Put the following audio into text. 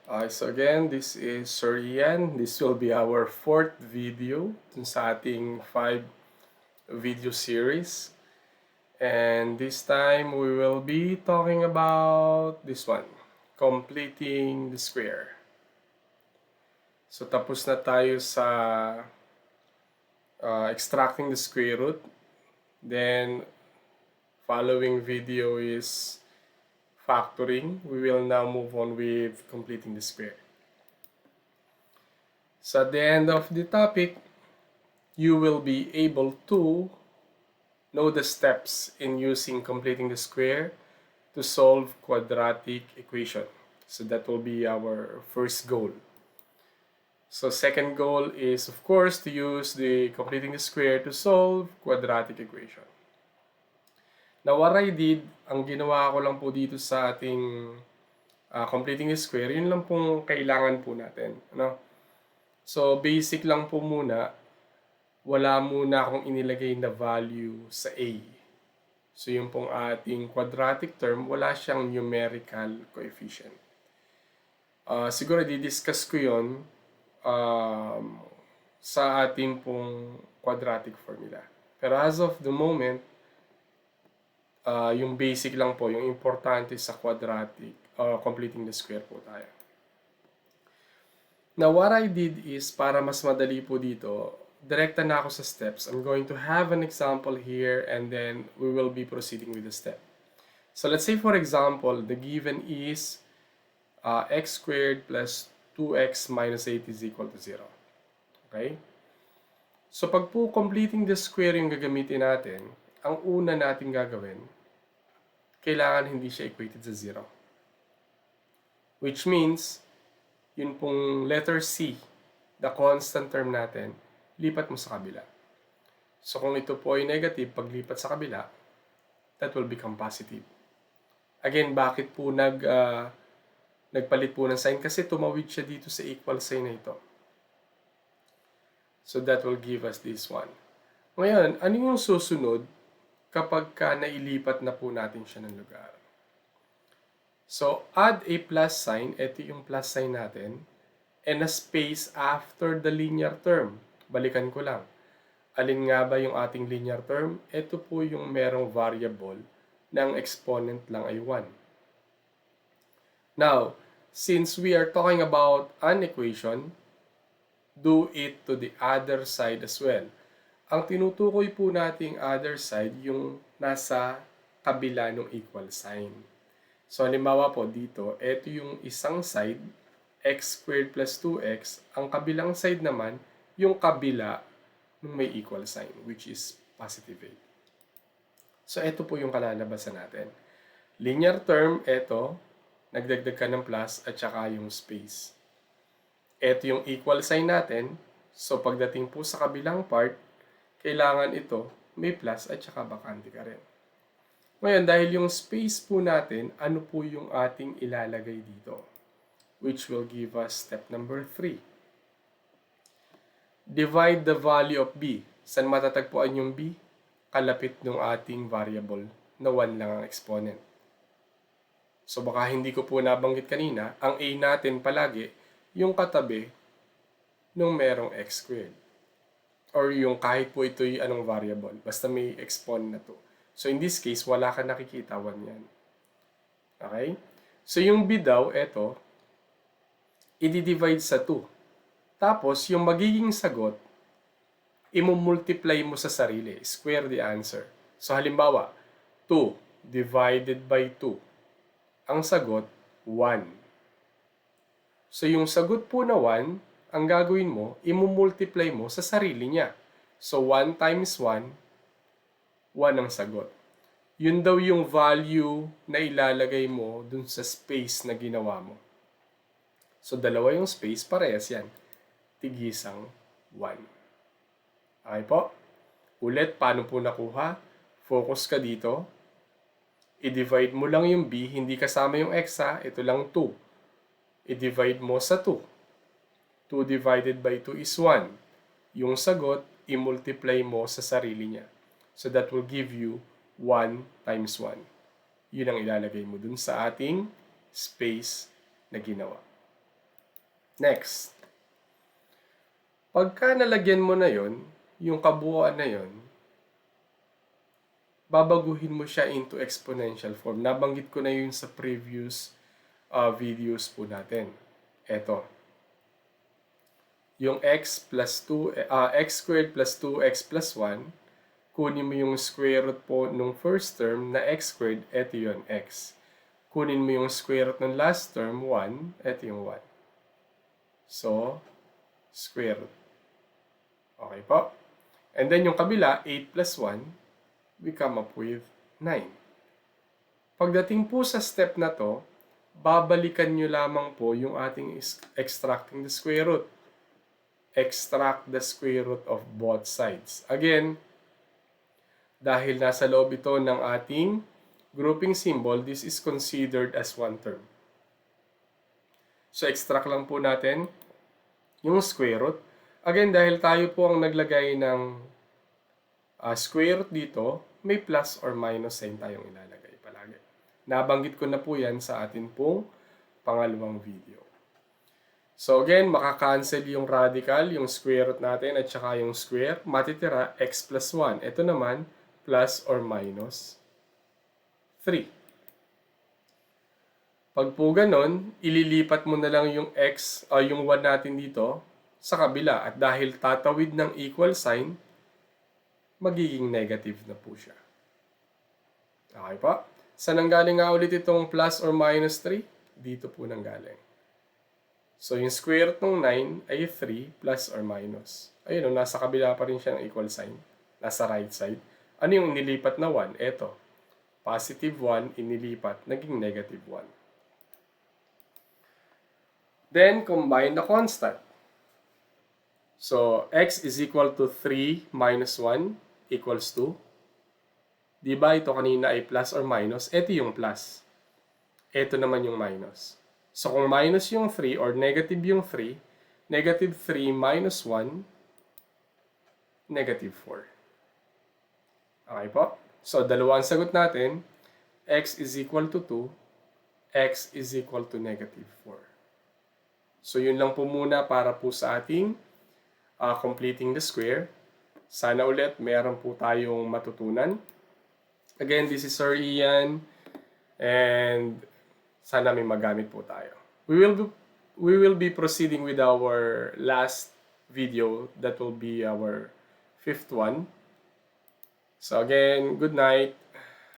So again, this is Sir Ian. This will be our fourth video dun sa ating 5 video series. And this time, we will be talking about this one, completing the square. So tapos na tayo sa extracting the square root. Then, following video is factoring. We will now move on with completing the square. So at the end of the topic, you will be able to know the steps in using completing the square to solve quadratic equation. So that will be our first goal. So second goal is of course to use the completing the square to solve quadratic equation. Now what I did, ang ginawa ko lang po dito sa ating completing the square, yun lang pong kailangan po natin. Ano? So basic lang po muna, wala muna akong inilagay na value sa a. So yung pong ating quadratic term, wala siyang numerical coefficient. Siguro di-discuss ko yun sa ating pong quadratic formula. Pero as of the moment, yung basic lang po, yung importante sa quadratic, completing the square po tayo. Now, what I did is, para mas madali po dito, direkta na ako sa steps. I'm going to have an example here and then we will be proceeding with the step. So let's say for example, the given is x squared plus 2x minus 8 is equal to 0. Okay? So pag po completing the square yung gagamitin natin, ang una natin gagawin, kailangan hindi siya equated sa 0. Which means, yun pong letter C, the constant term natin, lipat mo sa kabila. So kung ito po ay negative, paglipat sa kabila, that will become positive. Again, bakit po nagpalit po ng sign? Kasi tumawid siya dito sa equal sign na ito. So that will give us this one. Ngayon, ano yung susunod kapag nailipat na po natin siya ng lugar? So, add a plus sign, ito yung plus sign natin, and a space after the linear term. Balikan ko lang. Alin nga ba yung ating linear term? Ito po yung merong variable ng exponent lang ay 1. Now, since we are talking about an equation, do it to the other side as well. Ang tinutukoy po nating other side, yung nasa kabila ng equal sign. So, halimbawa po dito, ito yung isang side, x squared plus 2x. Ang kabilang side naman, yung kabila ng may equal sign, which is positive 8. So, ito po yung kalalabasan natin. Linear term, ito, nagdagdag ka ng plus at saka yung space. Ito yung equal sign natin. So, pagdating po sa kabilang part, kailangan ito may plus at saka bakante ka rin. Ngayon, dahil yung space po natin, ano po yung ating ilalagay dito? Which will give us step number 3. Divide the value of b. Saan matatagpuan yung b? Kalapit ng ating variable na 1 lang ang exponent. So baka hindi ko po nabanggit kanina, ang a natin palagi yung katabi nung merong x squared. Or yung kahit po ito'y anong variable, basta may exponent na to. So in this case, wala ka nakikita, 1 yan. Okay? So yung b daw, eto, i-divide sa 2. Tapos, yung magiging sagot, i-multiply mo sa sarili. Square the answer. So halimbawa, 2 divided by 2. Ang sagot, 1. So yung sagot po na 1, ang gagawin mo, i-multiply mo sa sarili niya. So 1 times 1, 1 ang sagot. Yun daw yung value na ilalagay mo dun sa space na ginawa mo. So, dalawa yung space, parehas yan. Tigisang 1. Okay po? Ulit, paano po nakuha? Focus ka dito. I-divide mo lang yung b, hindi kasama yung x ha. Ito lang 2. I-divide mo sa 2. 2 divided by 2 is 1. Yung sagot, i-multiply mo sa sarili niya. So that will give you 1 times 1. Yun ang ilalagay mo dun sa ating space na ginawa. Next, pagka nalagyan mo na yon, yung kabuuan na yon, babaguhin mo siya into exponential form. Nabanggit ko na yun sa previous videos po natin. Eto, yung x plus 2, x squared plus 2x plus 1, kunin mo yung square root po nung first term na x squared, eto yun, x. Kunin mo yung square root ng last term, 1, eto yung 1. So, square root. Okay po? And then yung kabila, 8 plus 1, we come up with 9. Pagdating po sa step na to, babalikan nyo lamang po yung ating extracting the square root. Extract the square root of both sides. Again, dahil nasa loob ito ng ating grouping symbol, this is considered as one term. So, extract lang po natin yung square root. Again, dahil tayo po ang naglagay ng square root dito, may plus or minus sign tayong ilalagay palagi. Nabanggit ko na po yan sa atin pong pangalawang video. So again, makakancel yung radical, yung square root natin at saka yung square. Matitira x plus 1. Ito naman, plus or minus 3. Pag po ganon, ililipat mo na lang yung x, yung 1 natin dito sa kabila. At dahil tatawid ng equal sign, magiging negative na po siya. Okay pa? Saan nanggaling nga ulit itong plus or minus 3? Dito po nanggaling. So, yung square root ng 9 ay 3 plus or minus. Ayun, nasa kabila pa rin siya ng equal sign. Nasa right side. Ano yung nilipat na 1? Eto. Positive 1, inilipat, naging negative 1. Then, combine the constant. So, x is equal to 3 minus 1 equals 2. Diba ito kanina ay plus or minus? Ito yung plus. Ito naman yung minus. So, kung minus yung 3 or negative yung 3, negative 3 minus 1, negative 4. Okay po? So, dalawa ang sagot natin. X is equal to 2, x is equal to negative 4. So, yun lang po muna para po sa ating completing the square. Sana ulit meron po tayong matutunan. Again, this is Sir Ian, and sana may magamit po tayo. We will be proceeding with our last video. That will be our 5th one. So again, good night.